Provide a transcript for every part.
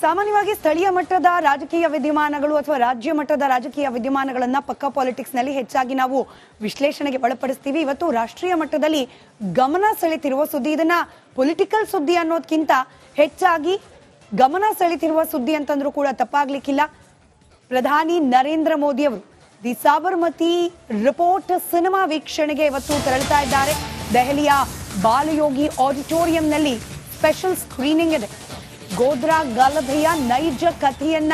ಸಾಮಾನ್ಯವಾಗಿ ಸ್ಥಳೀಯ ಮಟ್ಟದ ರಾಜಕೀಯ ವಿದ್ಯಮಾನಗಳು ಅಥವಾ ರಾಜ್ಯ ಮಟ್ಟದ ರಾಜಕೀಯ ವಿದ್ಯಮಾನಗಳನ್ನ ಪಕ್ಕಾ ಪಾಲಿಟಿಕ್ಸ್ ನಲ್ಲಿ ಹೆಚ್ಚಾಗಿ ನಾವು ವಿಶ್ಲೇಷಣೆಗೆ ಒಳಪಡಿಸ್ತೀವಿ. ಇವತ್ತು ರಾಷ್ಟ್ರೀಯ ಮಟ್ಟದಲ್ಲಿ ಗಮನ ಸೆಳೆತಿರುವ ಸುದ್ದಿ, ಇದನ್ನ ಪೊಲಿಟಿಕಲ್ ಸುದ್ದಿ ಅನ್ನೋದಕ್ಕಿಂತ ಹೆಚ್ಚಾಗಿ ಗಮನ ಸೆಳೆತಿರುವ ಸುದ್ದಿ ಅಂತಂದ್ರೂ ಕೂಡ ತಪ್ಪಾಗ್ಲಿಕ್ಕಿಲ್ಲ. ಪ್ರಧಾನಿ ನರೇಂದ್ರ ಮೋದಿ ಅವರು ದಿ ಸಾಬರ್ಮತಿ ರಿಪೋರ್ಟ್ ಸಿನಿಮಾ ವೀಕ್ಷಣೆಗೆ ಇವತ್ತು ತೆರಳುತ್ತಾ ಇದ್ದಾರೆ. ದೆಹಲಿಯ ಬಾಲಯೋಗಿ ಆಡಿಟೋರಿಯಂನಲ್ಲಿ ಸ್ಪೆಷಲ್ ಸ್ಕ್ರೀನಿಂಗ್ ಇದೆ. ಗೋಧ್ರಾ ಗಲಭೆಯ ನೈಜ ಕಥೆಯನ್ನ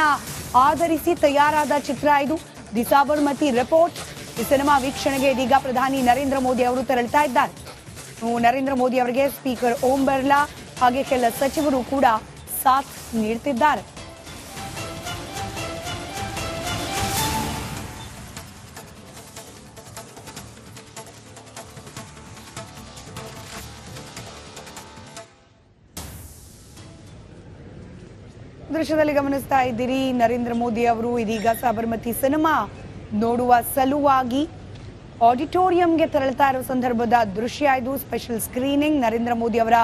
ಆಧರಿಸಿ ತಯಾರಾದ ಚಿತ್ರ ಇದು, ದಿ ಸಾಬರ್ಮತಿ ರಿಪೋರ್ಟ್. ಈ ಸಿನಿಮಾ ವೀಕ್ಷಣೆಗೆ ಇದೀಗ ಪ್ರಧಾನಿ ನರೇಂದ್ರ ಮೋದಿ ಅವರು ತೆರಳುತ್ತಾ ಇದ್ದಾರೆ. ನರೇಂದ್ರ ಮೋದಿ ಅವರಿಗೆ ಸ್ಪೀಕರ್ ಓಂ ಬಿರ್ಲಾ ಹಾಗೆ ಕೆಲ ಸಚಿವರು ಕೂಡ ಸಾಥ್ ನೀಡುತ್ತಿದ್ದಾರೆ. ದೃಶ್ಯದಲ್ಲಿ ಗಮನಿಸ್ತಾ ಇದ್ದೀರಿ, ನರೇಂದ್ರ ಮೋದಿ ಅವರು ಇದೀಗ ಸಾಬರ್ಮತಿ ಸಿನಿಮಾ ನೋಡುವ ಸಲುವಾಗಿ ಆಡಿಟೋರಿಯಂಗೆ ತೆರಳುತ್ತಾ ಇರುವ ಸಂದರ್ಭದ ದೃಶ್ಯ ಇದು. ಸ್ಪೆಷಲ್ ಸ್ಕ್ರೀನಿಂಗ್ ನರೇಂದ್ರ ಮೋದಿ ಅವರ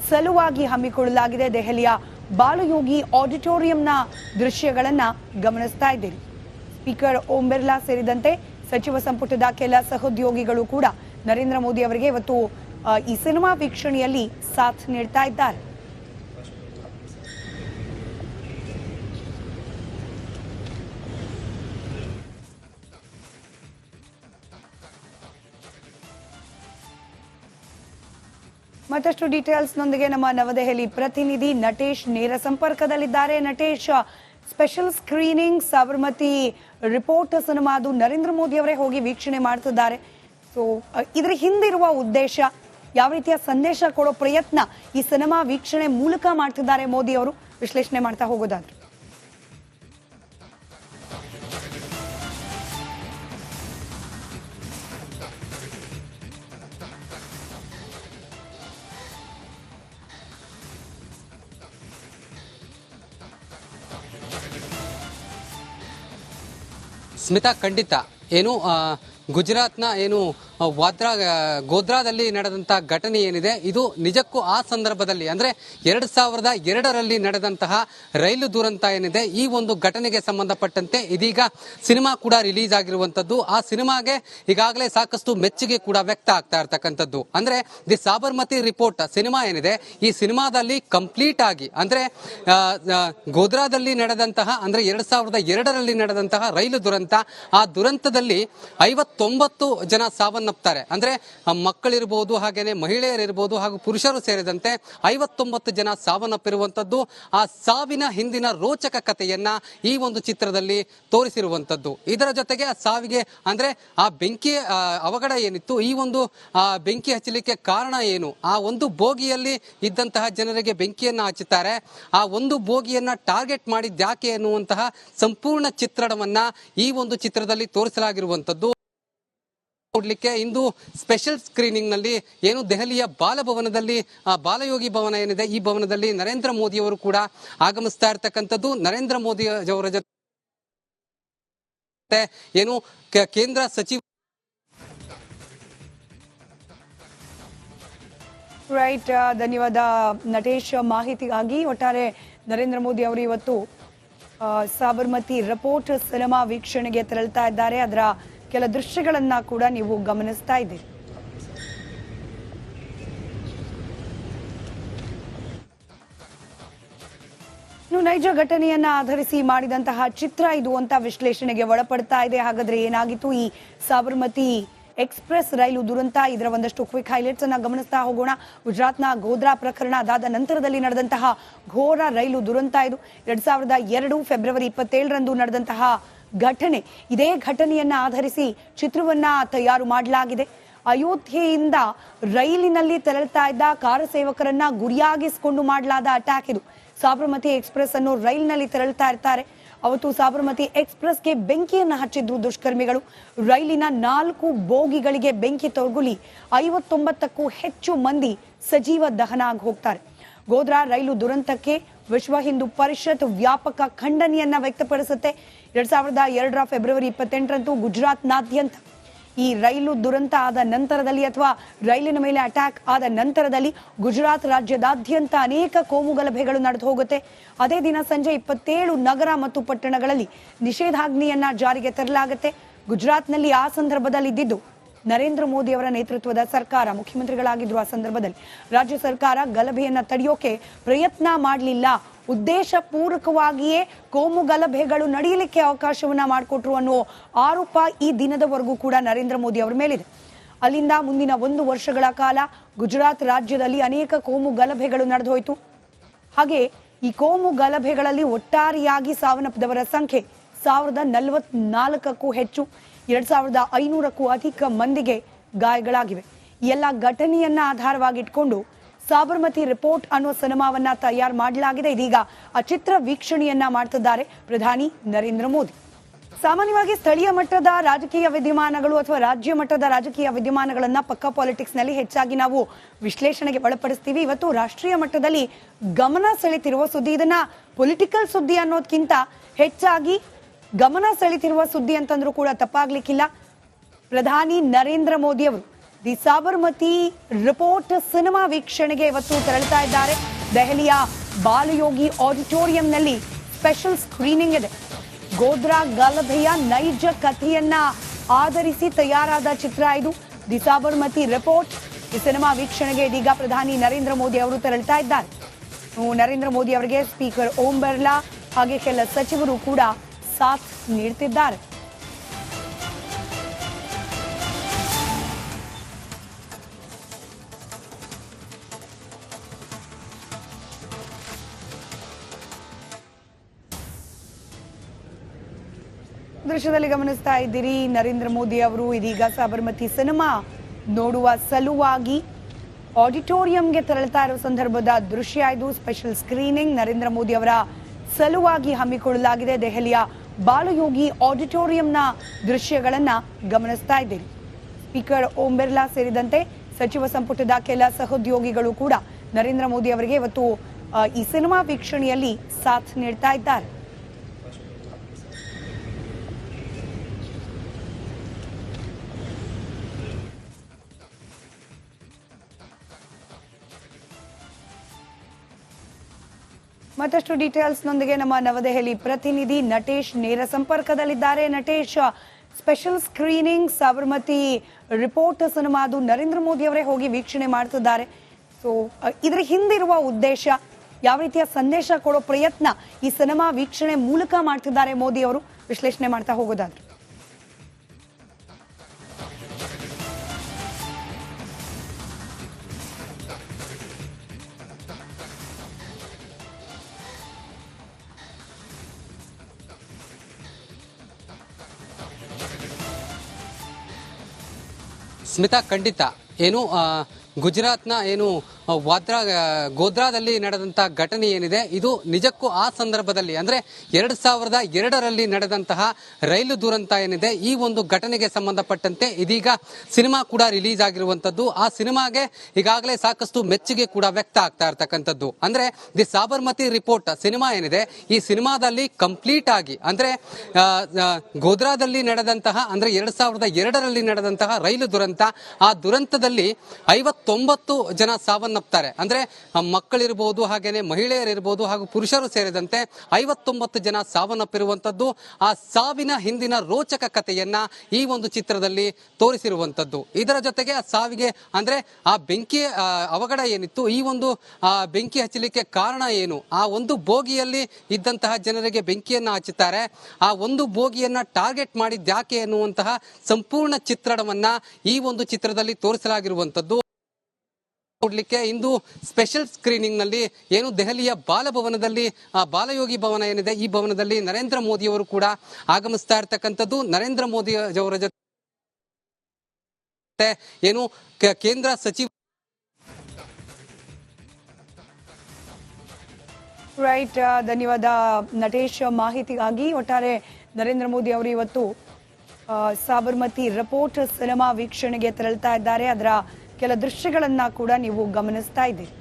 ಸಲುವಾಗಿ ಹಮ್ಮಿಕೊಳ್ಳಲಾಗಿದೆ. ದೆಹಲಿಯ ಬಾಲಯೋಗಿ ಆಡಿಟೋರಿಯಂನ ದೃಶ್ಯಗಳನ್ನ ಗಮನಿಸ್ತಾ ಇದ್ದೀರಿ. ಸ್ಪೀಕರ್ ಓಂ ಬಿರ್ಲಾ ಸೇರಿದಂತೆ ಸಚಿವ ಸಂಪುಟದ ಕೆಲ ಸಹೋದ್ಯೋಗಿಗಳು ಕೂಡ ನರೇಂದ್ರ ಮೋದಿ ಅವರಿಗೆ ಇವತ್ತು ಈ ಸಿನಿಮಾ ವೀಕ್ಷಣೆಯಲ್ಲಿ ಸಾಥ್ ನೀಡ್ತಾ ಇದ್ದಾರೆ. ಮತ್ತಷ್ಟು ಡೀಟೇಲ್ಸ್ನೊಂದಿಗೆ ನಮ್ಮ ನವದೆಹಲಿ ಪ್ರತಿನಿಧಿ ನಟೇಶ್ ನೇರ ಸಂಪರ್ಕದಲ್ಲಿದ್ದಾರೆ. Natesh, special screening Sabarmati report ಸಿನಿಮಾದು ನರೇಂದ್ರ ಮೋದಿ ಅವರೇ ಹೋಗಿ ವೀಕ್ಷಣೆ ಮಾಡ್ತಿದ್ದಾರೆ. ಸೊ ಇದರ ಹಿಂದಿರುವ ಉದ್ದೇಶ, ಯಾವ ರೀತಿಯ ಸಂದೇಶ ಕೊಡೋ ಪ್ರಯತ್ನ ಈ ಸಿನಿಮಾ ವೀಕ್ಷಣೆ ಮೂಲಕ ಮಾಡ್ತಿದ್ದಾರೆ ಮೋದಿ ಅವರು, ವಿಶ್ಲೇಷಣೆ ಮಾಡ್ತಾ ಹೋಗೋದಾದ್ರೆ? ಸ್ಮಿತಾ, ಖಂಡಿತ ಏನು ಗುಜರಾತ್ನ ಏನು ಗೋಧ್ರಾದಲ್ಲಿ ನಡೆದಂತಹ ಘಟನೆ ಏನಿದೆ, ಇದು ನಿಜಕ್ಕೂ ಆ ಸಂದರ್ಭದಲ್ಲಿ ಅಂದ್ರೆ 2002ರಲ್ಲಿ ನಡೆದಂತಹ ರೈಲು ದುರಂತ ಏನಿದೆ, ಈ ಒಂದು ಘಟನೆಗೆ ಸಂಬಂಧಪಟ್ಟಂತೆ ಇದೀಗ ಸಿನಿಮಾ ಕೂಡ ರಿಲೀಸ್ ಆಗಿರುವಂತದ್ದು. ಆ ಸಿನಿಮಾಗೆ ಈಗಾಗಲೇ ಸಾಕಷ್ಟು ಮೆಚ್ಚುಗೆ ಕೂಡ ವ್ಯಕ್ತ ಆಗ್ತಾ ಇರ್ತಕ್ಕಂಥದ್ದು. ಅಂದ್ರೆ ದಿ ಸಾಬರ್ಮತಿ ರಿಪೋರ್ಟ್ ಸಿನಿಮಾ ಏನಿದೆ, ಈ ಸಿನಿಮಾದಲ್ಲಿ ಕಂಪ್ಲೀಟ್ ಆಗಿ ಅಂದ್ರೆ ಗೋಧ್ರಾದಲ್ಲಿ ನಡೆದಂತಹ ಅಂದ್ರೆ 2002ರಲ್ಲಿ ನಡೆದಂತಹ ರೈಲು ದುರಂತ, ಆ ದುರಂತದಲ್ಲಿ 59 ಜನ ಸಾವನ್ನಪ್ತಾರೆ. ಅಂದ್ರೆ ಮಕ್ಕಳಿರಬಹುದು, ಹಾಗೇನೆ ಮಹಿಳೆಯರಿರಬಹುದು, ಹಾಗೂ ಪುರುಷರು ಸೇರಿದಂತೆ 59 ಜನ ಸಾವನ್ನಪ್ಪಿರುವಂತದ್ದು. ಆ ಸಾವಿನ ಹಿಂದಿನ ರೋಚಕ ಕಥೆಯನ್ನ ಈ ಒಂದು ಚಿತ್ರದಲ್ಲಿ ತೋರಿಸಿರುವಂತದ್ದು. ಇದರ ಜೊತೆಗೆ ಆ ಸಾವಿಗೆ ಅಂದ್ರೆ ಆ ಬೆಂಕಿ ಅವಘಡ ಏನಿತ್ತು, ಈ ಒಂದು ಬೆಂಕಿ ಹಚ್ಚಲಿಕ್ಕೆ ಕಾರಣ ಏನು, ಆ ಒಂದು ಬೋಗಿಯಲ್ಲಿ ಇದ್ದಂತಹ ಜನರಿಗೆ ಬೆಂಕಿಯನ್ನ ಹಚ್ಚುತ್ತಾರೆ, ಆ ಒಂದು ಬೋಗಿಯನ್ನ ಟಾರ್ಗೆಟ್ ಮಾಡಿದ್ಯಾಕೆ ಎನ್ನುವಂತಹ ಸಂಪೂರ್ಣ ಚಿತ್ರಣವನ್ನ ಈ ಒಂದು ಚಿತ್ರದಲ್ಲಿ ತೋರಿಸಲಾಗಿರುವಂತದ್ದು. ನೋಡ್ಲಿಕ್ಕೆ ಇಂದು ಸ್ಪೆಷಲ್ ಸ್ಕ್ರೀನಿಂಗ್ ನಲ್ಲಿ ಏನು ದೆಹಲಿಯ ಬಾಲಭವನದಲ್ಲಿ ಬಾಲಯೋಗಿ ಭವನ ಏನಿದೆ, ಈ ಭವನದಲ್ಲಿ ನರೇಂದ್ರ ಮೋದಿ ಅವರು ಕೂಡ ಆಗಮಿಸ್ತಾ ಇರ್ತಕ್ಕಂಥದ್ದು. ನರೇಂದ್ರ ಮೋದಿ ಅವರ ಜೊತೆ ಏನು ಕೇಂದ್ರ ಸಚಿವ ರೈಟ್, ಧನ್ಯವಾದ ನಟೇಶ್ ಮಾಹಿತಿಗಾಗಿ. ಒಟ್ಟಾರೆ ನರೇಂದ್ರ ಮೋದಿ ಅವರು ಇವತ್ತು ಸಾಬರ್ಮತಿ ರಿಪೋರ್ಟ್ ಸಿನಿಮಾ ವೀಕ್ಷಣೆಗೆ ತೆರಳುತ್ತಾ ಇದ್ದಾರೆ. ಅದರ ಕೆಲ ದೃಶ್ಯಗಳನ್ನ ಕೂಡ ನೀವು ಗಮನಿಸ್ತಾ ಇದ್ದೀರಿ. ನೈಜ ಘಟನೆಯನ್ನ ಆಧರಿಸಿ ಮಾಡಿದಂತಹ ಚಿತ್ರ ಇದು ಅಂತ ವಿಶ್ಲೇಷಣೆಗೆ ಒಳಪಡ್ತಾ ಇದೆ. ಹಾಗಾದ್ರೆ ಏನಾಗಿತ್ತು ಈ ಸಾಬರ್ಮತಿ ಎಕ್ಸ್ಪ್ರೆಸ್ ರೈಲು ದುರಂತ, ಇದರ ಒಂದಷ್ಟು ಕ್ವಿಕ್ ಹೈಲೈಟ್ಸ್ ಅನ್ನ ಗಮನಿಸ್ತಾ ಹೋಗೋಣ. ಗುಜರಾತ್ನ ಗೋಧ್ರಾ ಪ್ರಕರಣ ಅದಾದ ನಂತರದಲ್ಲಿ ನಡೆದಂತಹ ಘೋರ ರೈಲು ದುರಂತ ಇದು. 2002 ಫೆಬ್ರವರಿ 27ರಂದು ನಡೆದಂತಹ ಘಟನೆ. ಇದೇ ಘಟನೆಯನ್ನ ಆಧರಿಸಿ ಚಿತ್ರವನ್ನ ತಯಾರು ಮಾಡಲಾಗಿದೆ. ಅಯೋಧ್ಯೆಯಿಂದ ರೈಲಿನಲ್ಲಿ ತೆರಳುತ್ತಾ ಇದ್ದ ಕಾರ ಸೇವಕರನ್ನ ಗುರಿಯಾಗಿಸಿಕೊಂಡು ಮಾಡಲಾದ ಅಟ್ಯಾಕ್ ಇದು. ಸಾಬರ್ಮತಿ ಎಕ್ಸ್ಪ್ರೆಸ್ ಅನ್ನು ರೈಲಿನಲ್ಲಿ ತೆರಳುತ್ತಾ ಇರ್ತಾರೆ. ಅವತ್ತು ಸಾಬರ್ಮತಿ ಎಕ್ಸ್ಪ್ರೆಸ್ಗೆ ಬೆಂಕಿಯನ್ನು ಹಚ್ಚಿದ್ರು ದುಷ್ಕರ್ಮಿಗಳು. ರೈಲಿನ 4 ಬೋಗಿಗಳಿಗೆ ಬೆಂಕಿ ತಗುಲಿ 59ಕ್ಕೂ ಹೆಚ್ಚು ಮಂದಿ ಸಜೀವ ದಹನ ಆಗಿ ಹೋಗ್ತಾರೆ. ಗೋಧ್ರಾ ರೈಲು ದುರಂತಕ್ಕೆ ವಿಶ್ವ ಹಿಂದೂ ಪರಿಷತ್ ವ್ಯಾಪಕ ಖಂಡನೆಯನ್ನ ವ್ಯಕ್ತಪಡಿಸುತ್ತೆ. 2002 ಫೆಬ್ರವರಿ 28ರಂದು ಗುಜರಾತ್ನಾದ್ಯಂತ ಈ ರೈಲು ದುರಂತ ಆದ ನಂತರದಲ್ಲಿ ಅಥವಾ ರೈಲಿನ ಮೇಲೆ ಅಟ್ಯಾಕ್ ಆದ ನಂತರದಲ್ಲಿ ಗುಜರಾತ್ ರಾಜ್ಯದಾದ್ಯಂತ ಅನೇಕ ಕೋಮು ಗಲಭೆಗಳು ನಡೆದು ಹೋಗುತ್ತೆ. ಅದೇ ದಿನ ಸಂಜೆ 27 ನಗರ ಮತ್ತು ಪಟ್ಟಣಗಳಲ್ಲಿ ನಿಷೇಧಾಜ್ಞೆಯನ್ನ ಜಾರಿಗೆ ತರಲಾಗುತ್ತೆ. ಗುಜರಾತ್ನಲ್ಲಿ ಆ ಸಂದರ್ಭದಲ್ಲಿ ಇದ್ದಿದ್ದು ನರೇಂದ್ರ ಮೋದಿ ಅವರ ನೇತೃತ್ವದ ಸರ್ಕಾರ, ಮುಖ್ಯಮಂತ್ರಿಗಳಾಗಿದ್ರು ಆ ಸಂದರ್ಭದಲ್ಲಿ. ರಾಜ್ಯ ಸರ್ಕಾರ ಗಲಭೆಯನ್ನ ತಡೆಯೋಕೆ ಪ್ರಯತ್ನ ಮಾಡಲಿಲ್ಲ, ಉದ್ದೇಶ ಪೂರ್ವಕವಾಗಿಯೇ ಕೋಮು ಗಲಭೆಗಳು ನಡೆಯಲಿಕ್ಕೆ ಅವಕಾಶವನ್ನ ಮಾಡಿಕೊಟ್ರು ಅನ್ನೋ ಆರೋಪ ಈ ದಿನದವರೆಗೂ ಕೂಡ ನರೇಂದ್ರ ಮೋದಿ ಅವರ ಮೇಲಿದೆ. ಅಲ್ಲಿಂದ ಮುಂದಿನ 1 ವರ್ಷಗಳ ಕಾಲ ಗುಜರಾತ್ ರಾಜ್ಯದಲ್ಲಿ ಅನೇಕ ಕೋಮು ಗಲಭೆಗಳು ನಡೆದು ಹೋಯಿತು. ಹಾಗೆ ಈ ಕೋಮು ಗಲಭೆಗಳಲ್ಲಿ ಒಟ್ಟಾರೆಯಾಗಿ ಸಾವನ್ನಪ್ಪಿದವರ ಸಂಖ್ಯೆ 1044ಕ್ಕೂ ಹೆಚ್ಚು, 2500ಕ್ಕೂ ಅಧಿಕ ಮಂದಿಗೆ ಗಾಯಗಳಾಗಿವೆ. ಎಲ್ಲ ಘಟನೆಯನ್ನ ಆಧಾರವಾಗಿಟ್ಕೊಂಡು ಸಾಬರ್ಮತಿ ರಿಪೋರ್ಟ್ ಅನ್ನೋ ಸಿನಿಮಾವನ್ನ ತಯಾರು ಮಾಡಲಾಗಿದೆ. ಇದೀಗ ಆ ಚಿತ್ರ ವೀಕ್ಷಣೆಯನ್ನ ಮಾಡ್ತಿದ್ದಾರೆ ಪ್ರಧಾನಿ ನರೇಂದ್ರ ಮೋದಿ. ಸಾಮಾನ್ಯವಾಗಿ ಸ್ಥಳೀಯ ಮಟ್ಟದ ರಾಜಕೀಯ ವಿದ್ಯಮಾನಗಳು ಅಥವಾ ರಾಜ್ಯ ಮಟ್ಟದ ರಾಜಕೀಯ ವಿದ್ಯಮಾನಗಳನ್ನ ಪಕ್ಕಾ ಪಾಲಿಟಿಕ್ಸ್ ನಲ್ಲಿ ಹೆಚ್ಚಾಗಿ ನಾವು ವಿಶ್ಲೇಷಣೆಗೆ ಒಳಪಡಿಸ್ತೀವಿ. ಇವತ್ತು ರಾಷ್ಟ್ರೀಯ ಮಟ್ಟದಲ್ಲಿ ಗಮನ ಸೆಳೆತಿರುವ ಸುದ್ದಿ, ಇದನ್ನ ಪೊಲಿಟಿಕಲ್ ಸುದ್ದಿ ಅನ್ನೋದಕ್ಕಿಂತ ಹೆಚ್ಚಾಗಿ ಗಮನ ಸೆಳೆತಿರುವ ಸುದ್ದಿ ಅಂತಂದ್ರೂ ಕೂಡ ತಪ್ಪಾಗ್ಲಿಕ್ಕಿಲ್ಲ. ಪ್ರಧಾನಿ ನರೇಂದ್ರ ಮೋದಿ ಅವರು ದಿ ಸಾಬರ್ಮತಿ ರಿಪೋರ್ಟ್ ಸಿನಿಮಾ ವೀಕ್ಷಣೆಗೆ ಇವತ್ತು ತೆರಳುತ್ತಾ ಇದ್ದಾರೆ. ದೆಹಲಿಯ ಬಾಲಯೋಗಿ ಆಡಿಟೋರಿಯಂನಲ್ಲಿ ಸ್ಪೆಷಲ್ ಸ್ಕ್ರೀನಿಂಗ್ ಇದೆ. ಗೋಧ್ರಾ ಗಲಭೆಯ ನೈಜ ಕಥೆಯನ್ನ ಆಧರಿಸಿ ತಯಾರಾದ ಚಿತ್ರ ಇದು, ದಿ ಸಾಬರ್ಮತಿ ರಿಪೋರ್ಟ್. ಈ ಸಿನಿಮಾ ವೀಕ್ಷಣೆಗೆ ಇದೀಗ ಪ್ರಧಾನಿ ನರೇಂದ್ರ ಮೋದಿ ಅವರು ತೆರಳುತ್ತಾ ಇದ್ದಾರೆ. ನರೇಂದ್ರ ಮೋದಿ ಅವರಿಗೆ ಸ್ಪೀಕರ್ ಓಂ ಬಿರ್ಲಾ ಹಾಗೆ ಕೆಲ ಸಚಿವರು ಕೂಡ ಸಾಥ್ ನೀಡುತ್ತಿದ್ದಾರೆ. ದೃಶ್ಯದಲ್ಲಿ ಗಮನಿಸ್ತಾ ಇದ್ದೀರಿ, ನರೇಂದ್ರ ಮೋದಿ ಅವರು ಇದೀಗ ಸಾಬರ್ಮತಿ ಸಿನಿಮಾ ನೋಡುವ ಸಲುವಾಗಿ ಆಡಿಟೋರಿಯಂಗೆ ತೆರಳುತ್ತಾ ಇರುವ ಸಂದರ್ಭದ ದೃಶ್ಯ ಇದು. ಸ್ಪೆಷಲ್ ಸ್ಕ್ರೀನಿಂಗ್ ನರೇಂದ್ರ ಮೋದಿ ಅವರ ಸಲುವಾಗಿ ಹಮ್ಮಿಕೊಳ್ಳಲಾಗಿದೆ. ದೆಹಲಿಯ ಬಾಲಯೋಗಿ ಆಡಿಟೋರಿಯಂನ ದೃಶ್ಯಗಳನ್ನ ಗಮನಿಸ್ತಾ ಇದ್ದೀರಿ. ಸ್ಪೀಕರ್ ಓಂ ಬಿರ್ಲಾ ಸೇರಿದಂತೆ ಸಚಿವ ಸಂಪುಟದ ಕೆಲ ಸಹೋದ್ಯೋಗಿಗಳು ಕೂಡ ನರೇಂದ್ರ ಮೋದಿ ಅವರಿಗೆ ಇವತ್ತು ಈ ಸಿನಿಮಾ ವೀಕ್ಷಣೆಯಲ್ಲಿ ಸಾಥ್ ನೀಡ್ತಾ ಇದ್ದಾರೆ. ಮತ್ತಷ್ಟು ಡೀಟೇಲ್ಸ್ನೊಂದಿಗೆ ನಮ್ಮ ನವದೆಹಲಿ ಪ್ರತಿನಿಧಿ ನಟೇಶ್ ನೇರ ಸಂಪರ್ಕದಲ್ಲಿದ್ದಾರೆ. Natesh, special screening Sabarmati report ಸಿನಿಮಾದು ನರೇಂದ್ರ ಮೋದಿ ಅವರೇ ಹೋಗಿ ವೀಕ್ಷಣೆ ಮಾಡ್ತಿದ್ದಾರೆ. ಸೊ ಇದರ ಹಿಂದಿರುವ ಉದ್ದೇಶ, ಯಾವ ರೀತಿಯ ಸಂದೇಶ ಕೊಡೋ ಪ್ರಯತ್ನ ಈ ಸಿನಿಮಾ ವೀಕ್ಷಣೆ ಮೂಲಕ ಮಾಡ್ತಿದ್ದಾರೆ ಮೋದಿ ಅವರು, ವಿಶ್ಲೇಷಣೆ ಮಾಡ್ತಾ ಹೋಗೋದಾದ್ರೆ? ಸ್ಮಿತಾ, ಖಂಡಿತ ಏನು ಗುಜರಾತ್ನ ಏನು ಗೋಧ್ರಾದಲ್ಲಿ ನಡೆದಂಥ ಘಟನೆ ಏನಿದೆ, ಇದು ನಿಜಕ್ಕೂ ಆ ಸಂದರ್ಭದಲ್ಲಿ ಅಂದ್ರೆ 2002ರಲ್ಲಿ ನಡೆದಂತಹ ರೈಲು ದುರಂತ ಏನಿದೆ, ಈ ಒಂದು ಘಟನೆಗೆ ಸಂಬಂಧಪಟ್ಟಂತೆ ಇದೀಗ ಸಿನಿಮಾ ಕೂಡ ರಿಲೀಸ್ ಆಗಿರುವಂತದ್ದು. ಆ ಸಿನಿಮಾಗೆ ಈಗಾಗಲೇ ಸಾಕಷ್ಟು ಮೆಚ್ಚುಗೆ ಕೂಡ ವ್ಯಕ್ತ ಆಗ್ತಾ ಇರ್ತಕ್ಕಂಥದ್ದು. ಅಂದ್ರೆ ದಿ ಸಾಬರ್ಮತಿ ರಿಪೋರ್ಟ್ ಸಿನಿಮಾ ಏನಿದೆ, ಈ ಸಿನಿಮಾದಲ್ಲಿ ಕಂಪ್ಲೀಟ್ ಆಗಿ ಅಂದ್ರೆ ಗೋಧ್ರಾದಲ್ಲಿ ನಡೆದಂತಹ ಅಂದ್ರೆ 2002ರಲ್ಲಿ ನಡೆದಂತಹ ರೈಲು ದುರಂತ, ಆ ದುರಂತದಲ್ಲಿ 59 ಜನ ಸಾವನ್ನಪ್ತಾರೆ. ಅಂದ್ರೆ ಮಕ್ಕಳಿರ್ಬೋದು, ಹಾಗೇನೆ ಮಹಿಳೆಯರಿರ್ಬೋದು ಹಾಗೂ ಪುರುಷರು ಸೇರಿದಂತೆ 59 ಜನ ಸಾವನ್ನಪ್ಪಿರುವಂತದ್ದು. ಆ ಸಾವಿನ ಹಿಂದಿನ ರೋಚಕ ಕಥೆಯನ್ನ ಈ ಒಂದು ಚಿತ್ರದಲ್ಲಿ ತೋರಿಸಿರುವಂತದ್ದು. ಇದರ ಜೊತೆಗೆ ಆ ಸಾವಿಗೆ ಅಂದ್ರೆ ಆ ಬೆಂಕಿ ಅವಘಡ ಏನಿತ್ತು, ಈ ಒಂದು ಬೆಂಕಿ ಹಚ್ಚಲಿಕ್ಕೆ ಕಾರಣ ಏನು, ಆ ಒಂದು ಬೋಗಿಯಲ್ಲಿ ಇದ್ದಂತಹ ಜನರಿಗೆ ಬೆಂಕಿಯನ್ನ ಹಚ್ಚುತ್ತಾರೆ, ಆ ಒಂದು ಬೋಗಿಯನ್ನ ಟಾರ್ಗೆಟ್ ಮಾಡಿದ್ಯಾಕೆ ಎನ್ನುವಂತಹ ಸಂಪೂರ್ಣ ಚಿತ್ರಣವನ್ನ ಈ ಒಂದು ಚಿತ್ರದಲ್ಲಿ ತೋರಿಸಲಾಗಿರುವಂತದ್ದು. ನೋಡ್ಲಿಕ್ಕೆ ಇಂದು ಸ್ಪೆಷಲ್ ಸ್ಕ್ರೀನಿಂಗ್ ನಲ್ಲಿ ಏನು ದೆಹಲಿಯ ಬಾಲಭವನದಲ್ಲಿ ಬಾಲಯೋಗಿ ಭವನ ಏನಿದೆ, ಈ ಭವನದಲ್ಲಿ ನರೇಂದ್ರ ಮೋದಿ ಅವರು ಕೂಡ ಆಗಮಿಸ್ತಾ ಇರ್ತಕ್ಕಂಥದ್ದು. ನರೇಂದ್ರ ಮೋದಿ ಅವರ ಜೊತೆ ಏನು ಕೇಂದ್ರ ಸಚಿವ ರೈಟ್, ಧನ್ಯವಾದ ನಟೇಶ್ ಮಾಹಿತಿಗಾಗಿ. ಒಟ್ಟಾರೆ ನರೇಂದ್ರ ಮೋದಿ ಅವರು ಇವತ್ತು ಸಾಬರ್ಮತಿ ರಿಪೋರ್ಟ್ ಸಿನಿಮಾ ವೀಕ್ಷಣೆಗೆ ತೆರಳುತ್ತಾ ಇದ್ದಾರೆ. ಅದರ ಕೆಲ ದೃಶ್ಯಗಳನ್ನ ಕೂಡ ನೀವು ಗಮನಿಸ್ತಾ ಇದ್ದೀರಿ.